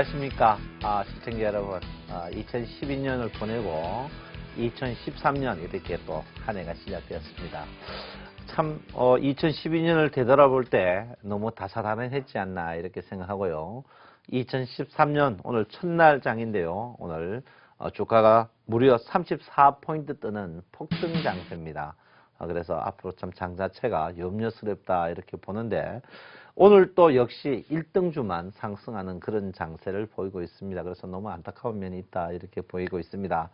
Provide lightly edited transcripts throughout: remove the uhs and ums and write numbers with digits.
안녕하십니까 시청자 여러분. 2012년을 보내고 2013년 이렇게 또 한 해가 시작되었습니다. 참 2012년을 되돌아볼 때 너무 다사다난했지 않나 이렇게 생각하고요. 2013년 오늘 첫날 장인데요. 오늘 주가가 무려 34포인트 뜨는 폭등 장세입니다. 그래서 앞으로 참 장 자체가 염려스럽다 이렇게 보는데, 오늘 또 역시 1등주만 상승하는 그런 장세를 보이고 있습니다. 그래서 너무 안타까운 면이 있다 이렇게 보이고 있습니다.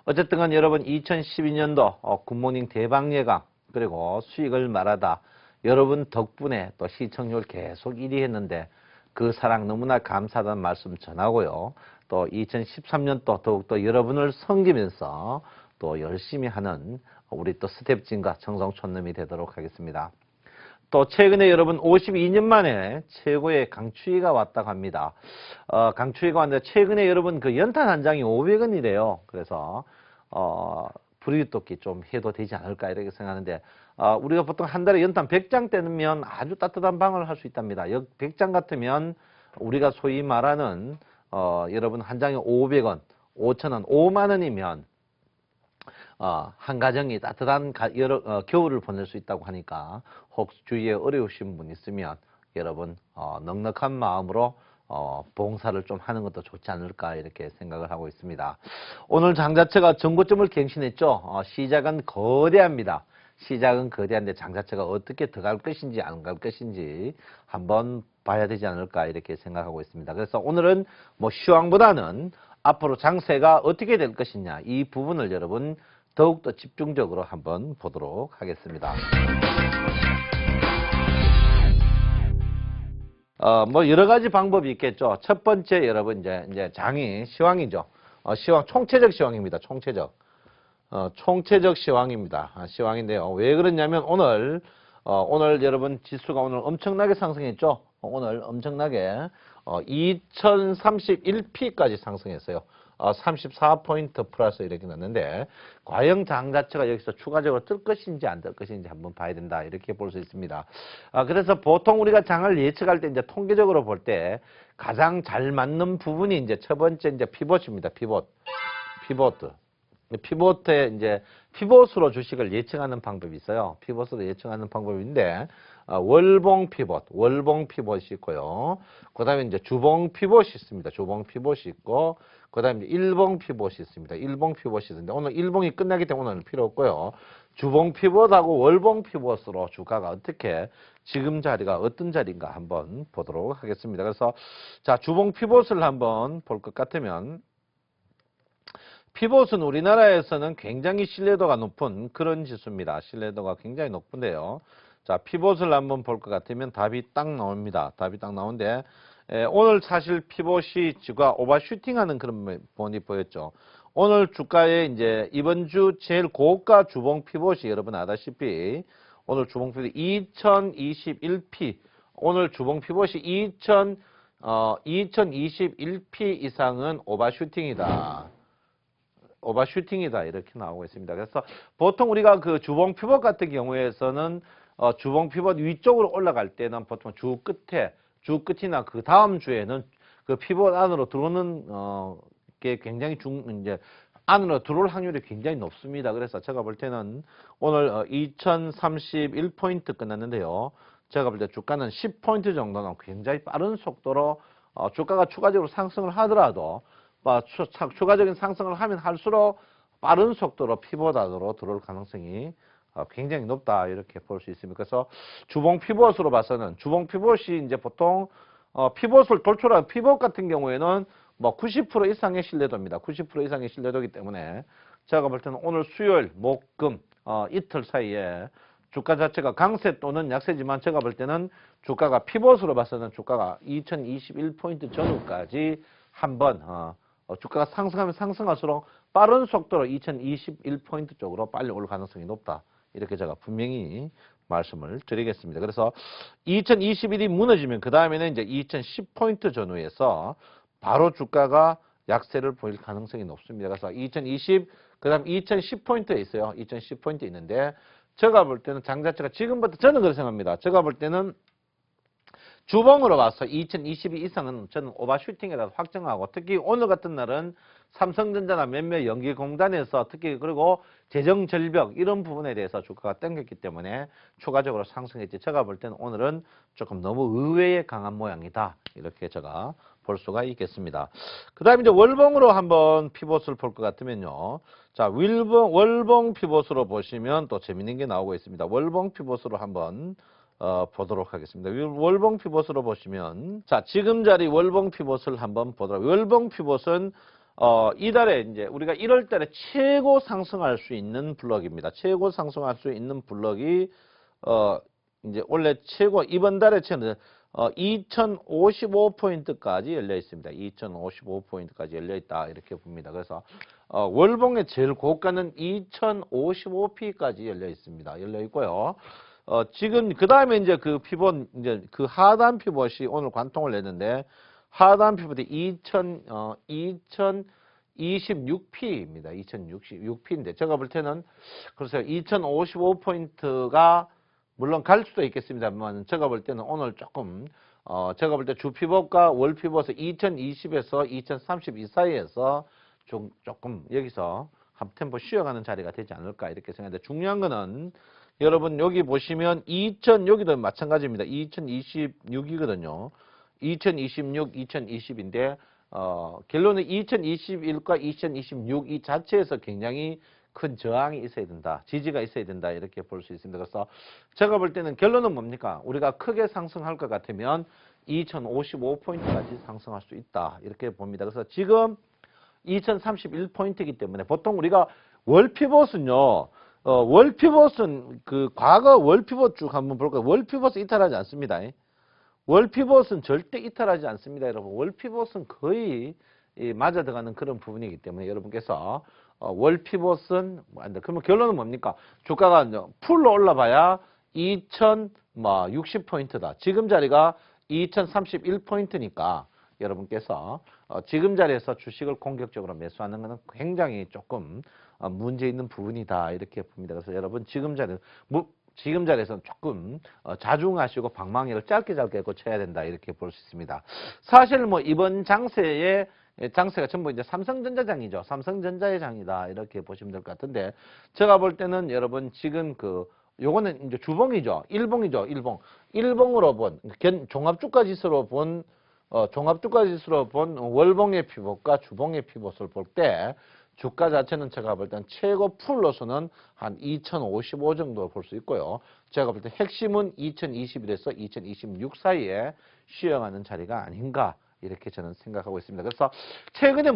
어쨌든 간 여러분 2012년도 굿모닝 대박 예감 그리고 수익을 말하다 여러분 덕분에 또 시청률 계속 1위 했는데 그 사랑 너무나 감사하다는 말씀 전하고요. 또 2013년도 더욱더 여러분을 섬기면서 또 열심히 하는 우리 또 스텝진과 청성촌놈이 되도록 하겠습니다. 또 최근에 여러분 52년 만에 최고의 강추위가 왔다고 합니다. 강추위가 왔는데 최근에 여러분 그 연탄 한 장이 500원이래요. 그래서 불이웃돕기 좀 해도 되지 않을까 이렇게 생각하는데, 우리가 보통 한 달에 연탄 100장 떼면 아주 따뜻한 방을 할 수 있답니다. 100장 같으면 우리가 소위 말하는 여러분 한 장에 500원, 5,000원, 5만 원이면 한 가정이 따뜻한 겨울을 보낼 수 있다고 하니까 혹시 주위에 어려우신 분 있으면 여러분 넉넉한 마음으로 봉사를 좀 하는 것도 좋지 않을까 이렇게 생각을 하고 있습니다. 오늘 장 자체가 전고점을 갱신했죠. 시작은 거대합니다. 시작은 거대한데 장 자체가 어떻게 더 갈 것인지 안 갈 것인지 한번 봐야 되지 않을까 이렇게 생각하고 있습니다. 그래서 오늘은 뭐 시황보다는 앞으로 장세가 어떻게 될 것이냐 이 부분을 여러분 더욱더 집중적으로 한번 보도록 하겠습니다. 뭐 여러 가지 방법이 있겠죠. 첫 번째 여러분 이제 장이 시황이죠. 시황 총체적 시황입니다. 총체적 시황입니다. 시황인데요. 왜 그러냐면 오늘 여러분 지수가 오늘 엄청나게 상승했죠. 오늘 엄청나게 2031P까지 상승했어요. 34포인트 플러스 이렇게 났는데, 과연 장 자체가 여기서 추가적으로 뜰 것인지 안 뜰 것인지 한번 봐야 된다 이렇게 볼 수 있습니다. 그래서 보통 우리가 장을 예측할 때 이제 통계적으로 볼 때 가장 잘 맞는 부분이 이제 첫 번째 이제 피봇입니다. 피봇에 이제 피봇으로 주식을 예측하는 방법이 있어요. 피봇으로 예측하는 방법인데, 월봉 피봇이 있고요. 그 다음에 이제 주봉 피봇이 있습니다. 주봉 피봇이 있고, 그 다음에 일봉 피봇이 있습니다. 일봉 피봇이 있는데, 오늘 일봉이 끝나기 때문에 오늘 필요 없고요. 주봉 피봇하고 월봉 피봇으로 주가가 어떻게, 지금 자리가 어떤 자리인가 한번 보도록 하겠습니다. 그래서, 자, 주봉 피봇을 한번 볼 것 같으면, 피봇은 우리나라에서는 굉장히 신뢰도가 높은 그런 지수입니다. 신뢰도가 굉장히 높은데요. 자, 피봇을 한번 볼 것 같으면 답이 딱 나옵니다. 답이 딱 나오는데, 오늘 사실 피봇이 주가 오버슈팅하는 그런 본이 보였죠. 오늘 주가에 이제 이번 주 제일 고가 주봉 피봇이 여러분 아다시피 오늘 주봉 피봇 2021P, 오늘 주봉 피봇이 2021P 이상은 오버슈팅이다 이렇게 나오고 있습니다. 그래서 보통 우리가 그 주봉 피봇 같은 경우에서는 주봉 피봇 위쪽으로 올라갈 때는 보통 주 끝이나 그 다음 주에는 그 피봇 안으로 들어오는 게 굉장히 이제 안으로 들어올 확률이 굉장히 높습니다. 그래서 제가 볼 때는 오늘 2031포인트 끝났는데요. 제가 볼 때 주가는 10포인트 정도는 굉장히 빠른 속도로 주가가 추가적으로 상승을 하더라도 추가적인 상승을 하면 할수록 빠른 속도로 피봇 안으로 들어올 가능성이 굉장히 높다 이렇게 볼 수 있습니다. 그래서 주봉 피봇으로 봐서는 주봉 피봇이 이제 보통 피봇을 돌출한 피봇 같은 경우에는 뭐 90% 이상의 신뢰도입니다. 90% 이상의 신뢰도이기 때문에 제가 볼 때는 오늘 수요일, 목, 금 이틀 사이에 주가 자체가 강세 또는 약세지만 제가 볼 때는 주가가 피봇으로 봐서는 주가가 2021포인트 전후까지 한번 주가가 상승하면 상승할수록 빠른 속도로 2021포인트 쪽으로 빨리 올 가능성이 높다. 이렇게 제가 분명히 말씀을 드리겠습니다. 그래서 2021이 무너지면 그 다음에는 이제 2010포인트 전후에서 바로 주가가 약세를 보일 가능성이 높습니다. 그래서 2020, 그 다음 2010포인트에 있어요. 2010포인트 있는데 제가 볼 때는 장 자체가 지금부터 저는 그렇게 생각합니다. 제가 볼 때는 주봉으로 봐서 2022 이상은 저는 오버슈팅이라고 확정하고, 특히 오늘 같은 날은 삼성전자나 몇몇 연기공단에서 특히 그리고 재정절벽 이런 부분에 대해서 주가가 땡겼기 때문에 추가적으로 상승했지. 제가 볼 때는 오늘은 조금 너무 의외의 강한 모양이다. 이렇게 제가 볼 수가 있겠습니다. 그 다음에 이제 월봉으로 한번 피봇을 볼 것 같으면요. 자, 월봉 피봇으로 보시면 또 재밌는 게 나오고 있습니다. 월봉 피봇으로 한번 보도록 하겠습니다. 월봉 피봇으로 보시면, 자, 지금 자리 월봉 피봇을 한번 보도록. 월봉 피봇은 이달에 이제 우리가 1월 달에 최고 상승할 수 있는 블록입니다. 최고 상승할 수 있는 블록이 이제 원래 최고 이번 달에 최고 2055포인트까지 열려 있습니다. 2055포인트까지 열려 있다 이렇게 봅니다. 그래서 월봉의 제일 고가는 2055P까지 열려 있습니다. 열려 있고요. 지금 그 다음에 이제 그 피봇 이제 그 하단 피봇이 오늘 관통을 냈는데, 하단 피봇이 2026P입니다. 2066P인데 제가 볼 때는 그래서 2055포인트가 물론 갈 수도 있겠습니다만, 제가 볼 때는 오늘 조금 제가 볼 때 주 피봇과 월 피봇을 2020에서 2032 사이에서 조금 여기서 한 템포 쉬어가는 자리가 되지 않을까 이렇게 생각하는데, 중요한 거는 여러분 여기 보시면 여기도 마찬가지입니다. 2026이거든요. 2026, 2020인데 결론은 2021과 2026 이 자체에서 굉장히 큰 저항이 있어야 된다. 지지가 있어야 된다. 이렇게 볼 수 있습니다. 그래서 제가 볼 때는 결론은 뭡니까? 우리가 크게 상승할 것 같으면 2055포인트까지 상승할 수 있다. 이렇게 봅니다. 그래서 지금 2031포인트이기 때문에 보통 우리가 월피봇은요. 월피봇은 그 과거 월피봇 쭉 한번 볼까요? 월피봇은 이탈하지 않습니다. 월피봇은 절대 이탈하지 않습니다, 여러분. 월피봇은 거의 맞아 들어가는 그런 부분이기 때문에 여러분께서 월피봇은 그러면 결론은 뭡니까? 주가가 풀로 올라봐야 2060포인트다. 지금 자리가 2031포인트니까 여러분께서 지금 자리에서 주식을 공격적으로 매수하는 것은 굉장히 조금 문제 있는 부분이다 이렇게 봅니다. 그래서 여러분 지금 자리에서는 조금 자중하시고 방망이를 짧게 고쳐야 된다 이렇게 볼 수 있습니다. 사실 뭐 이번 장세가 전부 이제 삼성전자장이죠. 삼성전자의 장이다 이렇게 보시면 될 것 같은데, 제가 볼 때는 여러분 지금 요거는 이제 주봉이죠. 일봉이죠. 일봉으로 본 종합주가지수로 본 월봉의 피봇과 주봉의 피봇을 볼 때 주가 자체는 제가 볼 때는 최고 풀로서는 한 2055 정도 볼 수 있고요. 제가 볼 때 핵심은 2021에서 2026 사이에 쉬어가는 자리가 아닌가 이렇게 저는 생각하고 있습니다. 그래서 최근에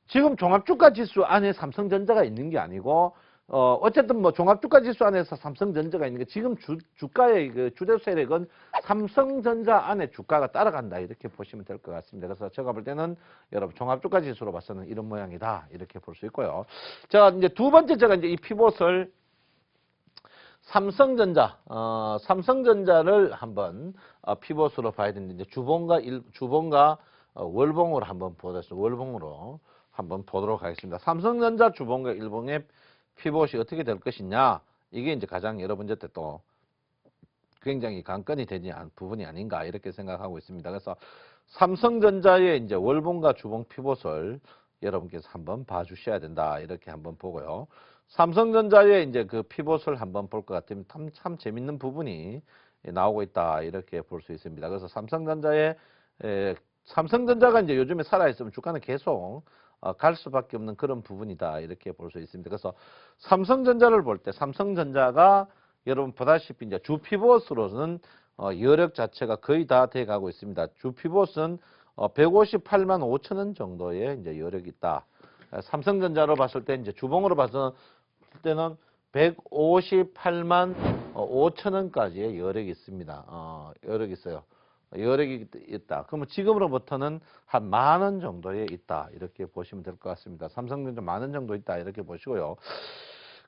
지금 종합주가지수 안에 삼성전자가 있는 게 아니고 어쨌든 뭐 종합주가지수 안에서 삼성전자가 있는 게 지금 주가의 그 주대 세력은 삼성전자 안에 주가가 따라간다 이렇게 보시면 될 것 같습니다. 그래서 제가 볼 때는 여러분 종합주가지수로 봐서는 이런 모양이다 이렇게 볼 수 있고요. 제가 이제 두 번째 제가 이제 이 피봇을 삼성전자를 한번 피봇으로 봐야 되는데, 이제 주봉과 월봉으로 한번 월봉으로 한번 보도록 하겠습니다. 삼성전자 주봉과 일봉의 피봇이 어떻게 될 것이냐, 이게 이제 가장 여러분한테 또 굉장히 관건이 되지 않은 부분이 아닌가 이렇게 생각하고 있습니다. 그래서 삼성전자의 이제 월봉과 주봉 피봇을 여러분께서 한번 봐주셔야 된다 이렇게 한번 보고요. 삼성전자의 이제 그 피봇을 한번 볼 것 같으면 참 재밌는 부분이 나오고 있다 이렇게 볼 수 있습니다. 그래서 삼성전자가 이제 요즘에 살아있으면 주가는 계속 갈 수밖에 없는 그런 부분이다 이렇게 볼 수 있습니다. 그래서 삼성전자를 볼 때 삼성전자가 여러분 보다시피 이제 주 피봇으로는 여력 자체가 거의 다 돼 가고 있습니다. 주 피봇은 158만 5천 원 정도의 이제 여력이 있다. 삼성전자로 봤을 때 이제 주봉으로 봤을 때는 158만 5천 원까지의 여력이 있습니다. 여력이 있어요. 여력이 있다. 그러면 지금으로부터는 한 10,000원 정도에 있다. 이렇게 보시면 될 것 같습니다. 삼성전자 10,000원 정도 있다. 이렇게 보시고요.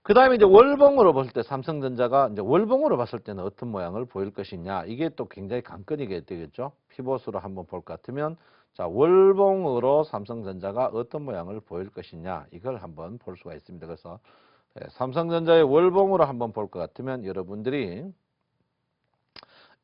그 다음에 이제 월봉으로 봤을 때 삼성전자가 이제 월봉으로 봤을 때는 어떤 모양을 보일 것이냐. 이게 또 굉장히 관건이게 되겠죠. 피봇으로 한번 볼 것 같으면, 자, 월봉으로 삼성전자가 어떤 모양을 보일 것이냐. 이걸 한번 볼 수가 있습니다. 그래서 삼성전자의 월봉으로 한번 볼 것 같으면 여러분들이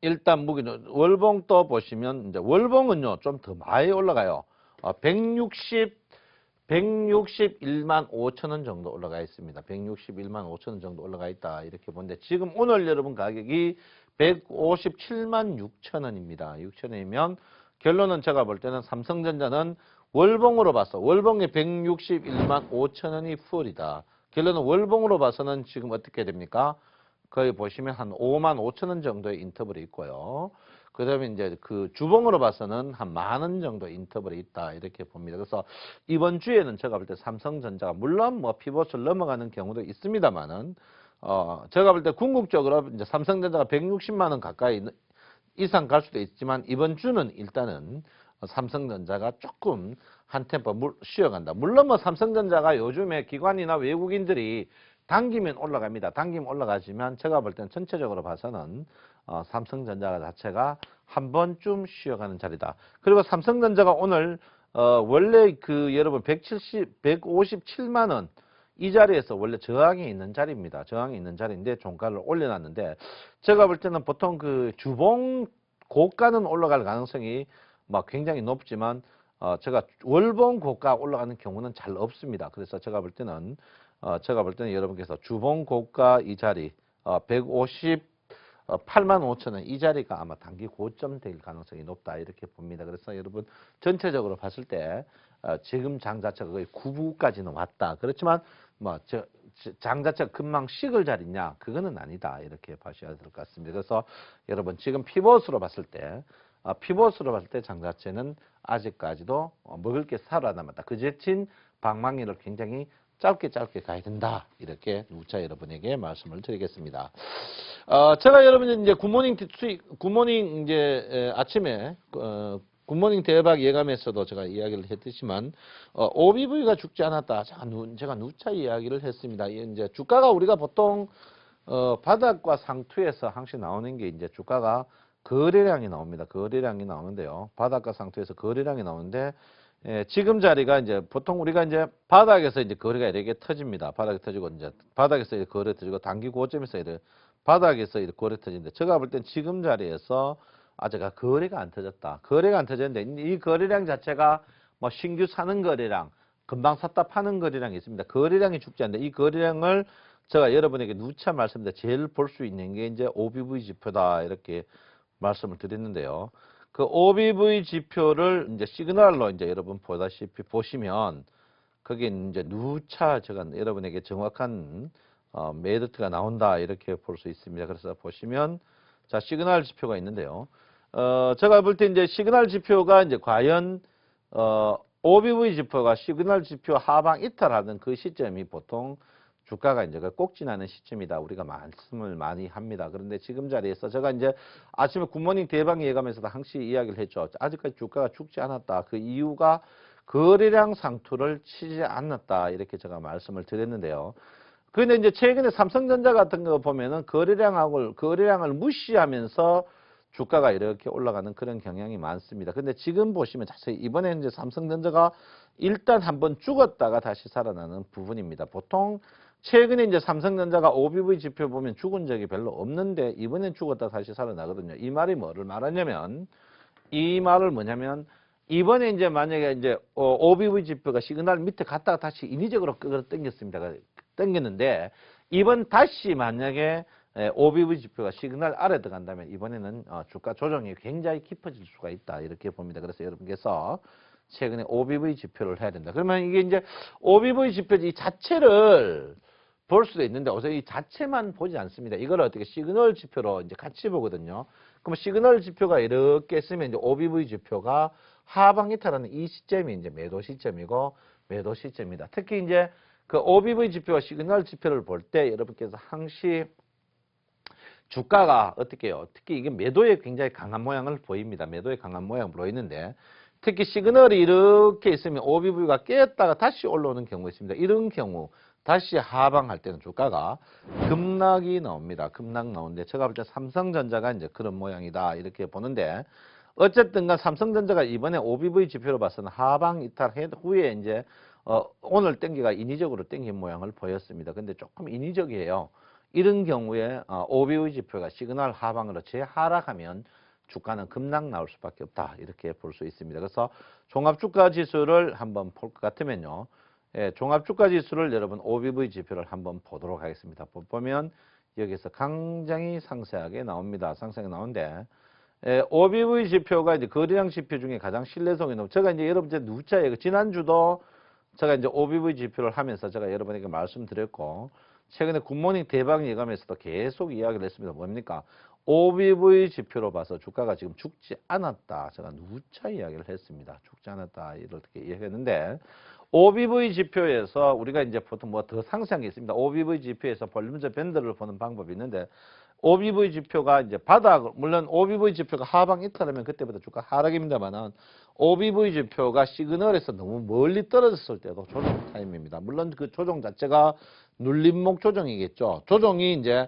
일단 무기는 월봉 또 보시면 이제 월봉은요 좀 더 많이 올라가요. 161만 5천 원 정도 올라가 있습니다. 161만 5천 원 정도 올라가 있다 이렇게 보는데 지금 오늘 여러분 가격이 157만 6천 원입니다. 6천 원이면 결론은 제가 볼 때는 삼성전자는 월봉으로 봐서 월봉이 161만 5천 원이 풀이다. 결론은 월봉으로 봐서는 지금 어떻게 됩니까? 거의 보시면 한 5만 5천 원 정도의 인터벌이 있고요. 그 다음에 이제 그 주봉으로 봐서는 한 10,000원 정도 인터벌이 있다. 이렇게 봅니다. 그래서 이번 주에는 제가 볼 때 삼성전자가 물론 뭐 피벗을 넘어가는 경우도 있습니다만은, 제가 볼 때 궁극적으로 이제 삼성전자가 160만 원 가까이 이상 갈 수도 있지만 이번 주는 일단은 삼성전자가 조금 한 템포 쉬어간다. 물론 뭐 삼성전자가 요즘에 기관이나 외국인들이 당기면 올라갑니다. 당기면 올라가지만 제가 볼 때는 전체적으로 봐서는 삼성전자 자체가 한 번쯤 쉬어가는 자리다. 그리고 삼성전자가 오늘 원래 그 여러분 157만 원 이 자리에서 원래 저항이 있는 자리입니다. 저항이 있는 자리인데 종가를 올려놨는데 제가 볼 때는 보통 그 주봉 고가는 올라갈 가능성이 막 굉장히 높지만 제가 월봉 고가 올라가는 경우는 잘 없습니다. 그래서 제가 볼 때는 여러분께서 주봉 고가 이 자리 158만 5천 원 이 자리가 아마 단기 고점 될 가능성이 높다 이렇게 봅니다. 그래서 여러분 전체적으로 봤을 때 지금 장 자체가 거의 9부까지는 왔다. 그렇지만 뭐 장 자체가 금방 식을 자리냐 그거는 아니다 이렇게 봐셔야 될 것 같습니다. 그래서 여러분 지금 피벗으로 봤을 때 장 자체는 아직까지도 먹을 게 살아남았다. 그 제친 방망이를 굉장히 짧게 가야 된다. 이렇게 누차 여러분에게 말씀을 드리겠습니다. 제가 여러분 이제 굿모닝 이제 아침에 굿모닝 대박 예감에서도 제가 이야기를 했듯이만 OBV가 죽지 않았다. 제가 누차 이야기를 했습니다. 이제 주가가 우리가 보통 바닥과 상투에서 항상 나오는 게 이제 주가가 거래량이 나옵니다. 거래량이 나오는데요. 바닥과 상투에서 거래량이 나오는데 지금 자리가 이제 보통 우리가 이제 바닥에서 이제 거래가 이렇게 터집니다. 바닥에 터지고 이제 바닥에서 이렇게 거래 터지고 단기 고점에서 이렇게 바닥에서 이렇게 거래 터지는데 제가 볼 땐 지금 자리에서 아직 거래가 안 터졌다. 거래가 안 터졌는데 이 거래량 자체가 뭐 신규 사는 거래량, 금방 샀다 파는 거래량이 있습니다. 거래량이 죽지 않는데 이 거래량을 제가 여러분에게 누차 말씀드려 제일 볼 수 있는 게 이제 OBV 지표다 이렇게 말씀을 드렸는데요. 그 OBV 지표를 이제 시그널로 이제 여러분 보다시피 보시면 거기 이제 누차 제가 여러분에게 정확한 메리트가 나온다 이렇게 볼 수 있습니다. 그래서 보시면 자 시그널 지표가 있는데요. 제가 볼 때 이제 시그널 지표가 이제 과연 OBV 지표가 시그널 지표 하방 이탈하는 그 시점이 보통 주가가 이제 꼭지나는 시점이다. 우리가 말씀을 많이 합니다. 그런데 지금 자리에서 제가 이제 아침에 굿모닝 대박 예감에서도 항상 이야기를 했죠. 아직까지 주가가 죽지 않았다. 그 이유가 거래량 상투를 치지 않았다. 이렇게 제가 말씀을 드렸는데요. 그런데 이제 최근에 삼성전자 같은 거 보면은 거래량을 무시하면서 주가가 이렇게 올라가는 그런 경향이 많습니다. 근데 지금 보시면 자세히 이번에 이제 삼성전자가 일단 한번 죽었다가 다시 살아나는 부분입니다. 보통 최근에 이제 삼성전자가 OBV 지표 보면 죽은 적이 별로 없는데 이번엔 죽었다 다시 살아나거든요. 이 말이 뭐를 말하냐면 이 말을 뭐냐면 이번에 이제 만약에 이제 OBV 지표가 시그널 밑에 갔다가 다시 인위적으로 끌어당겼습니다. 당겼는데 이번 다시 만약에 OBV 지표가 시그널 아래 들어간다면 이번에는 주가 조정이 굉장히 깊어질 수가 있다 이렇게 봅니다. 그래서 여러분께서 최근에 OBV 지표를 해야 된다. 그러면 이게 이제 OBV 지표 이 자체를 볼 수도 있는데 어서 이 자체만 보지 않습니다. 이걸 어떻게 시그널 지표로 이제 같이 보거든요. 그럼 시그널 지표가 이렇게 있으면 이제 OBV 지표가 하방 이탈하는 이 시점이 이제 매도 시점이고 매도 시점이다. 특히 이제 그 OBV 지표와 시그널 지표를 볼 때 여러분께서 항시 주가가 어떻게 해요? 특히 이게 매도에 굉장히 강한 모양을 보입니다. 매도에 강한 모양을 보이는데 특히 시그널이 이렇게 있으면 OBV가 깨었다가 다시 올라오는 경우가 있습니다. 이런 경우 다시 하방할 때는 주가가 급락이 나옵니다. 급락 나오는데 제가 볼 때 삼성전자가 이제 그런 모양이다 이렇게 보는데 어쨌든 간 삼성전자가 이번에 OBV 지표로 봐서는 하방 이탈 후에 이제 오늘 땡기가 인위적으로 땡긴 모양을 보였습니다. 근데 조금 인위적이에요. 이런 경우에 OBV 지표가 시그널 하방으로 재하락하면 주가는 급락 나올 수밖에 없다. 이렇게 볼 수 있습니다. 그래서 종합주가지수를 한번 볼 것 같으면요. 예, 종합주가지수를 여러분 OBV 지표를 한번 보도록 하겠습니다. 보면 여기서 굉장히 상세하게 나옵니다. 상세하게 나오는데 예, OBV 지표가 이제 거래량 지표 중에 가장 신뢰성이 높은 제가 이제 여러분 누차에 지난주도 제가 이제 OBV 지표를 하면서 제가 여러분에게 말씀드렸고 최근에 굿모닝 대박 예감에서도 계속 이야기를 했습니다. 뭡니까? OBV 지표로 봐서 주가가 지금 죽지 않았다. 제가 누차 이야기를 했습니다. 죽지 않았다. 이렇게 이야기했는데 OBV 지표에서 우리가 이제 보통 뭐 더 상세한 게 있습니다. OBV 지표에서 볼륨적 밴드를 보는 방법이 있는데 OBV 지표가 이제 바닥, 물론 OBV 지표가 하방 이탈하면 그때부터 주가 하락입니다만은 OBV 지표가 시그널에서 너무 멀리 떨어졌을 때도 조정 타임입니다. 물론 그 조정 자체가 눌림목 조정이겠죠. 조정이 이제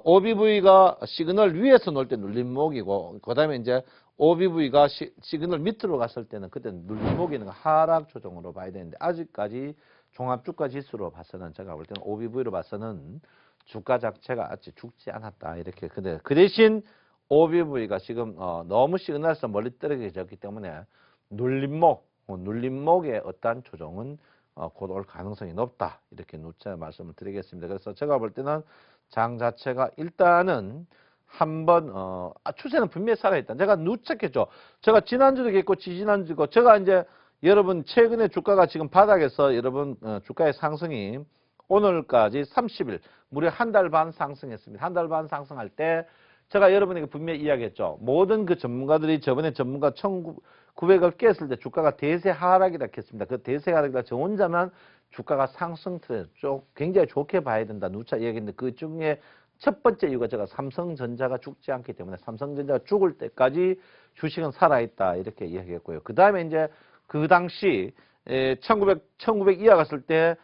OBV가 시그널 위에서 놓을 때 눌림목이고 그다음에 이제 OBV가 시그널 밑으로 갔을 때는 그때는 눌림목이 있는 거 하락 조정으로 봐야 되는데 아직까지 종합주가 지수로 봐서는 제가 볼 때는 OBV로 봐서는 주가 자체가 아직 죽지 않았다. 이렇게. 근데 그 대신 OBV가 지금 너무 시그널에서 멀리 떨어졌기 때문에 눌림목의 어떠한 조정은 곧 올 가능성이 높다. 이렇게 누차 말씀을 드리겠습니다. 그래서 제가 볼 때는 장 자체가 일단은 한번 추세는 분명히 살아있다. 제가 누적했죠. 제가 지난주도 했고 지지난주고 제가 이제 여러분 최근에 주가가 지금 바닥에서 여러분 주가의 상승이 오늘까지 30일 무려 한 달 반 상승했습니다. 한 달 반 상승할 때 제가 여러분에게 분명히 이야기했죠. 모든 그 전문가들이 저번에 전문가 1900을 깼을 때 주가가 대세 하락이라 했습니다. 그 대세 하락이라 저 혼자만 주가가 상승 트렌드 쪽 굉장히 좋게 봐야 된다. 누차 이야기했는데 그 중에 첫 번째 이유가 제가 삼성전자가 죽지 않기 때문에 삼성전자가 죽을 때까지 주식은 살아있다. 이렇게 이야기했고요. 그 다음에 이제 그 당시 1900 이하 갔을 때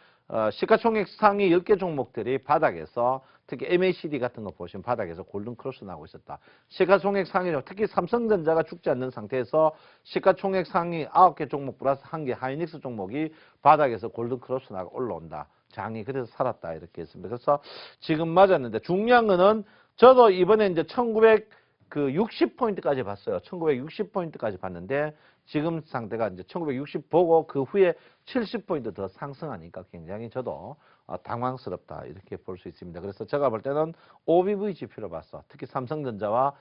시가총액 상위 10개 종목들이 바닥에서 특히 MACD 같은 거 보시면 바닥에서 골든 크로스 나오고 있었다. 시가총액 상위 특히 삼성전자가 죽지 않는 상태에서 시가총액 상위 9개 종목 플러스 1개 하이닉스 종목이 바닥에서 골든 크로스 나가 올라온다. 장이 그래서 살았다 이렇게 했습니다. 그래서 지금 맞았는데 중요한 거는 저도 이번에 이제 1960포인트까지 봤어요. 1960포인트까지 봤는데 지금 상태가 이제 1960 보고 그 후에 70포인트 더 상승하니까 굉장히 저도 당황스럽다 이렇게 볼 수 있습니다. 그래서 제가 볼 때는 OBV 지표로 봐서 특히 삼성전자와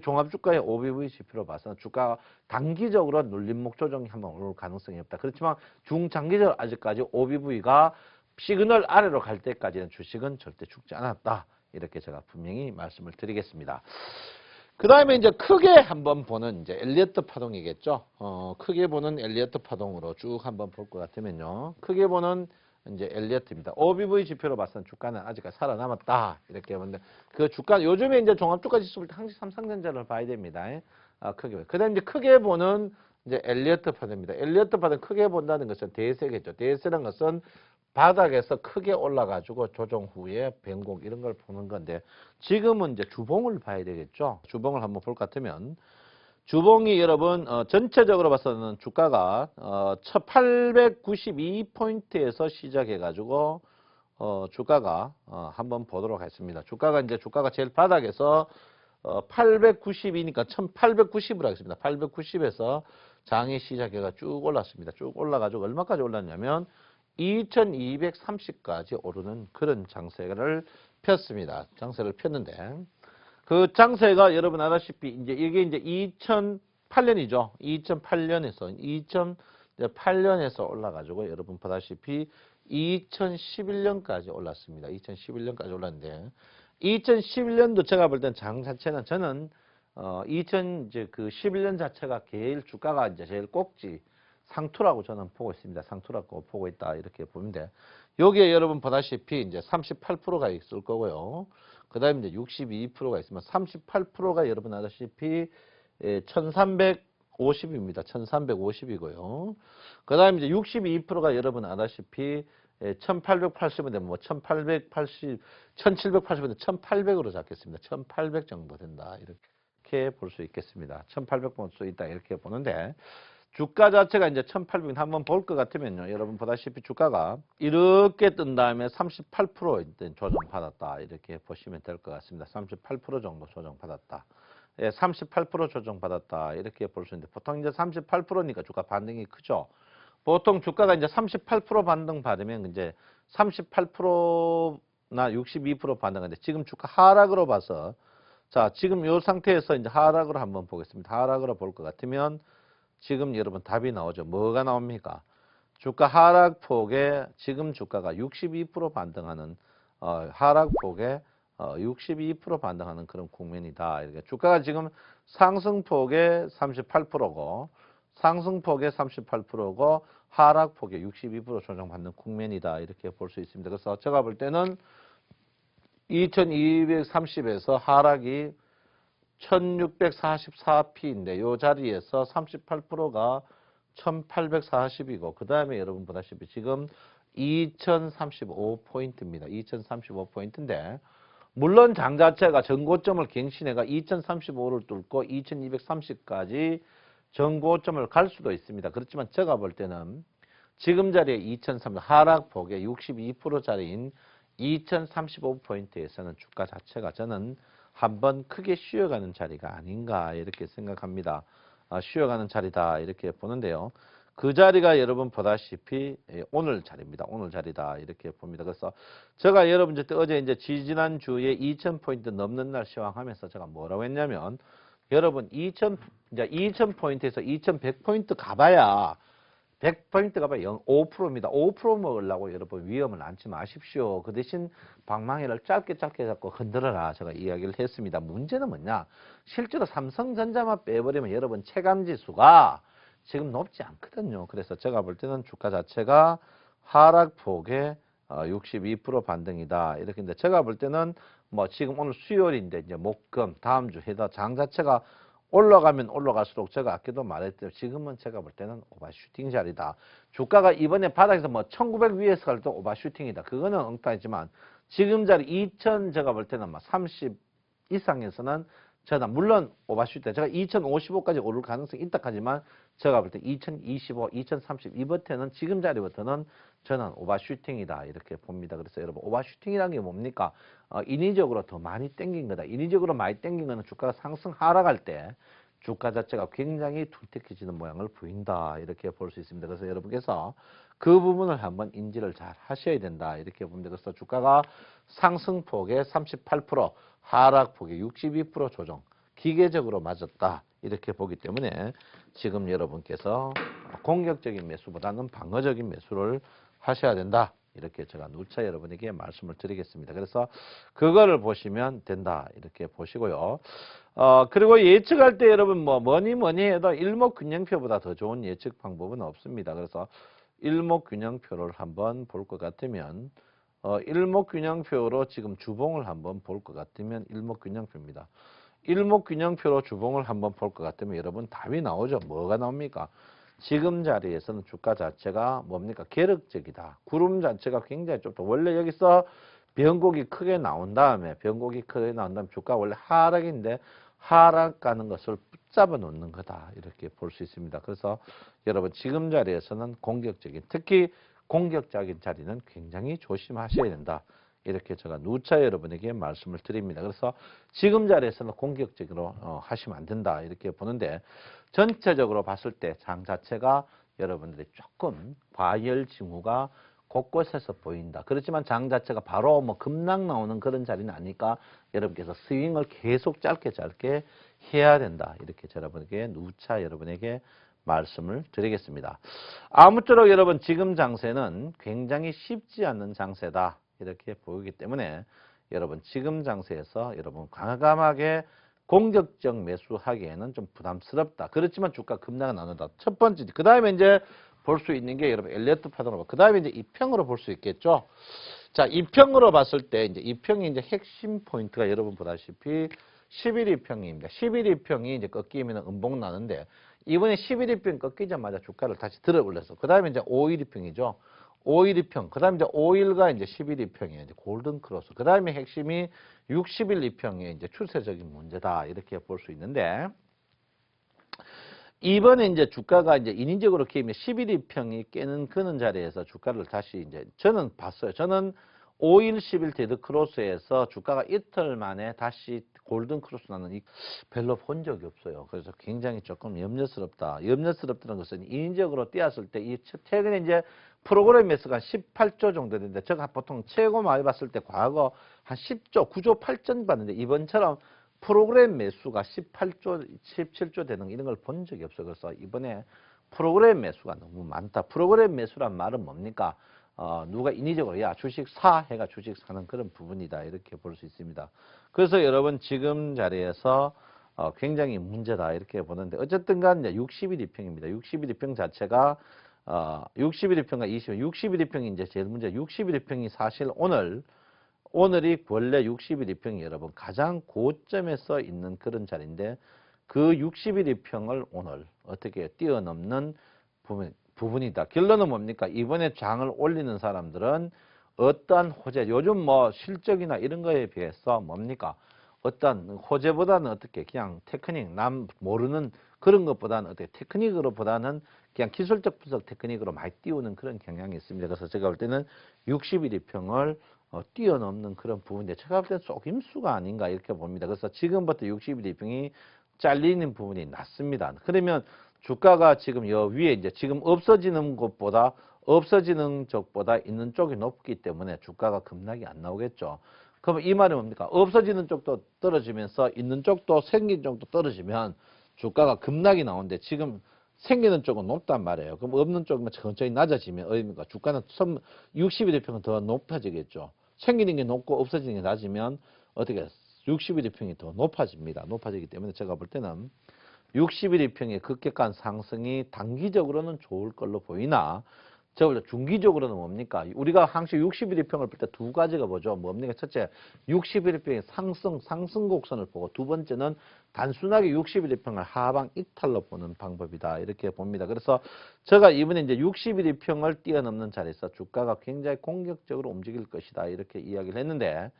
종합주가의 OBV 지표로 봐서 주가 단기적으로 눌림목 조정이 한번 올 가능성이 없다. 그렇지만 중장기적으로 아직까지 OBV가 시그널 아래로 갈 때까지는 주식은 절대 죽지 않았다. 이렇게 제가 분명히 말씀을 드리겠습니다. 그 다음에 이제 크게 한번 보는 이제 엘리어트 파동이겠죠. 크게 보는 엘리어트 파동으로 쭉 한번 볼 것 같으면요. 크게 보는 이제 엘리어트입니다. OBV 지표로 봐서는 주가는 아직까지 살아남았다. 이렇게 보는데 그 주가 요즘에 이제 종합주가 지수 볼 때 항상 삼성전자를 봐야 됩니다. 크게. 그 다음에 이제 크게 보는 이제 엘리어트 파동입니다. 엘리어트 파동 크게 본다는 것은 대세겠죠. 대세라는 것은 바닥에서 크게 올라가지고 조정 후에 변곡 이런 걸 보는 건데 지금은 이제 주봉을 봐야 되겠죠. 주봉을 한번 볼 것 같으면 주봉이 여러분 전체적으로 봐서는 주가가 1892포인트에서 시작해 가지고 주가가 한번 보도록 하겠습니다. 주가가 제일 바닥에서 890이니까 1890으로 하겠습니다. 890에서 장이 시작해가 쭉 올랐습니다. 쭉 올라가지고 얼마까지 올랐냐면 2230까지 오르는 그런 장세를 폈습니다. 장세를 폈는데 그 장세가 여러분 알다시피 이제 이게 이제 2008년이죠. 2008년에서 올라가지고 여러분 보다시피 2011년까지 올랐습니다. 2011년까지 올랐는데 2011년도 제가 볼 땐 장 자체는 저는 2011년 자체가 제일 주가가 이제 제일 꼭지 상투라고 저는 보고 있습니다. 상투라고 보고 있다. 이렇게 보는데 여기에 여러분 보다시피 이제 38%가 있을 거고요. 그 다음에 이제 62%가 있으면 38%가 여러분 아시다시피 1350입니다. 1350이고요. 그 다음에 이제 62%가 여러분 아다시피 1880인데 뭐 1880, 1780인데 1800으로 잡겠습니다. 1800 정도 된다. 이렇게 볼 수 있겠습니다. 1800 볼 수 있다. 이렇게 보는데 주가 자체가 이제 1800 한번 볼 것 같으면요. 여러분 보다시피 주가가 이렇게 뜬 다음에 38% 조정받았다. 이렇게 보시면 될 것 같습니다. 38% 정도 조정받았다. 예, 38% 조정받았다. 이렇게 볼 수 있는데 보통 이제 38%니까 주가 반등이 크죠. 보통 주가가 이제 38% 반등 받으면 이제 38%나 62% 반등하는데 지금 주가 하락으로 봐서 자, 지금 이 상태에서 이제 하락으로 한번 보겠습니다. 하락으로 볼 것 같으면 지금 여러분 답이 나오죠. 뭐가 나옵니까? 주가 하락폭에 지금 주가가 62% 반등하는 하락폭에 62% 반등하는 그런 국면이다. 이렇게 주가가 지금 상승폭에 38%고 상승폭에 38%고 하락폭에 62% 조정받는 국면이다. 이렇게 볼 수 있습니다. 그래서 제가 볼 때는 2230에서 하락이 1644P인데 이 자리에서 38%가 1840이고 그 다음에 여러분 보다시피 지금 2035포인트입니다. 2035포인트인데 물론 장 자체가 전고점을 갱신해가 2035를 뚫고 2230까지 전고점을 갈 수도 있습니다. 그렇지만 제가 볼 때는 지금 자리에 2030 하락폭의 62%짜리인 2035포인트에서는 주가 자체가 저는 한번 크게 쉬어가는 자리가 아닌가 이렇게 생각합니다. 쉬어가는 자리다 이렇게 보는데요. 그 자리가 여러분 보다시피 오늘 자리입니다. 오늘 자리다 이렇게 봅니다. 그래서 제가 여러분 어제 이제 지지난주에 2000포인트 넘는 날 시황하면서 제가 뭐라고 했냐면 여러분 2000포인트에서 2100포인트 가봐야 100포인트 가봐야 5%입니다. 5% 먹으려고 여러분 위험을 안지 마십시오. 그 대신 방망이를 짧게 잡고 흔들어라. 제가 이야기를 했습니다. 문제는 뭐냐? 실제로 삼성전자만 빼버리면 여러분 체감지수가 지금 높지 않거든요. 그래서 제가 볼 때는 주가 자체가 하락폭에 62% 반등이다. 이렇게 인데 제가 볼 때는 뭐 지금 오늘 수요일인데 이제 목금 다음 주 해다 장 자체가 올라가면 올라갈수록 제가 아까도 말했듯이 지금은 제가 볼 때는 오버슈팅 자리다. 주가가 이번에 바닥에서 뭐 1900 위에서 갈 때 오버슈팅이다. 그거는 엉뚱하지만 지금 자리 2000 제가 볼 때는 막 30 이상에서는 저는 물론 오버슈팅 제가 2055까지 오를 가능성이 있다 하지만 제가 볼 때 2025, 2030 이부터는 지금 자리부터는 저는 오버슈팅이다 이렇게 봅니다. 그래서 여러분 오버슈팅이라는 게 뭡니까? 인위적으로 더 많이 땡긴 거다. 인위적으로 많이 땡긴 거는 주가가 상승 하락할 때 주가 자체가 굉장히 둔탁해지는 모양을 보인다 이렇게 볼 수 있습니다. 그래서 여러분께서 그 부분을 한번 인지를 잘 하셔야 된다 이렇게 봅니다. 그래서 주가가 상승폭의 38% 하락폭의 62% 조정 기계적으로 맞았다 이렇게 보기 때문에 지금 여러분께서 공격적인 매수보다는 방어적인 매수를 하셔야 된다. 이렇게 제가 누차 여러분에게 말씀을 드리겠습니다. 그래서 그거를 보시면 된다. 이렇게 보시고요. 그리고 예측할 때 여러분 뭐니 해도 일목균형표보다 더 좋은 예측 방법은 없습니다. 그래서 일목균형표를 한번 볼 것 같으면 일목균형표로 지금 주봉을 한번 볼 것 같으면 일목균형표입니다. 일목균형표로 주봉을 한번 볼 것 같으면 여러분 답이 나오죠. 뭐가 나옵니까? 지금 자리에서는 주가 자체가 뭡니까? 계륵적이다. 구름 자체가 굉장히 좁다. 원래 여기서 변곡이 크게 나온 다음에 주가 원래 하락인데 하락가는 것을 붙잡아 놓는 거다. 이렇게 볼 수 있습니다. 그래서 여러분 지금 자리에서는 특히 공격적인 자리는 굉장히 조심하셔야 된다. 이렇게 제가 누차 여러분에게 말씀을 드립니다. 그래서 지금 자리에서는 공격적으로 하시면 안 된다. 이렇게 보는데 전체적으로 봤을 때 장 자체가 여러분들이 조금 과열 징후가 곳곳에서 보인다. 그렇지만 장 자체가 바로 뭐 급락 나오는 그런 자리는 아니까 여러분께서 스윙을 계속 짧게 해야 된다. 이렇게 여러분에게 누차 여러분에게 말씀을 드리겠습니다. 아무쪼록 여러분 지금 장세는 굉장히 쉽지 않은 장세다. 이렇게 보이기 때문에 여러분 지금 장세에서 여러분 과감하게 공격적 매수하기에는 좀 부담스럽다. 그렇지만 주가 급락은 안 한다. 첫 번째. 그 다음에 이제 볼 수 있는 게 여러분 엘리어트 파동으로 그 다음에 이제 이평으로 볼 수 있겠죠. 자, 이평으로 봤을 때 이제 이평이 이제 핵심 포인트가 여러분 보다시피 11이평입니다. 11이평이 이제 꺾이면 음봉 나는데 이번에 11이평 꺾이자마자 주가를 다시 들어 올려서 그 다음에 이제 5일이평이죠. 5일이평, 그 다음에 이제 5일과 이제 11이평이에요. 이제 골든 크로스. 그 다음에 핵심이 60일 이평의 이제 추세적인 문제다. 이렇게 볼 수 있는데, 이번에 이제 주가가 이제 인위적으로 깨면 11일평이 깨는 그는 자리에서 주가를 다시 이제 저는 봤어요. 저는 5일 10일 데드 크로스에서 주가가 이틀 만에 다시 골든 크로스 나는 별로 본 적이 없어요. 그래서 굉장히 조금 염려스럽다. 염려스럽다는 것은 인위적으로 뛰었을 때 이 최근에 이제 프로그램 매수가 18조 정도 되는데 제가 보통 최고 많이 봤을 때 과거 한 10조, 9조 8천 봤는데 이번처럼 프로그램 매수가 18조, 17조 되는 이런 걸 본 적이 없어요. 그래서 이번에 프로그램 매수가 너무 많다. 프로그램 매수란 말은 뭡니까? 누가 인위적으로 야 주식 사 해가 주식 사는 그런 부분이다 이렇게 볼 수 있습니다. 그래서 여러분 지금 자리에서 굉장히 문제다 이렇게 보는데 어쨌든 간 60일 이평입니다. 60일 이평 자체가 60일 이평과 60일 이평이 이제 제일 문제. 60일 이평이 사실 오늘이 원래 60일 이평이 여러분 가장 고점에서 있는 그런 자리인데 그 60일 이평을 오늘 어떻게 뛰어넘는 부분이다. 결론은 뭡니까? 이번에 장을 올리는 사람들은 어떠한 호재, 요즘 뭐 실적이나 이런 거에 비해서 뭡니까? 어떤 호재보다는 어떻게 그냥 테크닉, 남 모르는 그런 것보다는 어떻게 테크닉으로 보다는 그냥 기술적 분석 테크닉으로 많이 띄우는 그런 경향이 있습니다. 그래서 제가 볼 때는 60일 이평을 뛰어넘는 그런 부분인데 제가 볼 때는 속임수가 아닌가 이렇게 봅니다. 그래서 지금부터 60일 이평이 잘리는 부분이 낮습니다. 그러면 주가가 지금 여 위에 이제 지금 없어지는 쪽보다 있는 쪽이 높기 때문에 주가가 급락이 안 나오겠죠. 그럼 이 말이 뭡니까? 없어지는 쪽도 떨어지면서 있는 쪽도 생긴 쪽도 떨어지면 주가가 급락이 나오는데 지금 생기는 쪽은 높단 말이에요. 그럼 없는 쪽은 천천히 낮아지면 어디입니까? 주가는 60일 평은 더 높아지겠죠. 생기는 게 높고 없어지는 게 낮으면 어떻게 60일 평이 더 높아집니다. 높아지기 때문에 제가 볼 때는 60일 평의 급격한 상승이 단기적으로는 좋을 걸로 보이나 중기적으로는 뭡니까? 우리가 항상 60일 평을 볼 때 두 가지가 보죠. 뭡니까? 첫째, 60일 평의 상승 곡선을 보고 두 번째는 단순하게 60일 평을 하방 이탈로 보는 방법이다. 이렇게 봅니다. 그래서 제가 이번에 이제 60일 평을 뛰어넘는 자리에서 주가가 굉장히 공격적으로 움직일 것이다. 이렇게 이야기를 했는데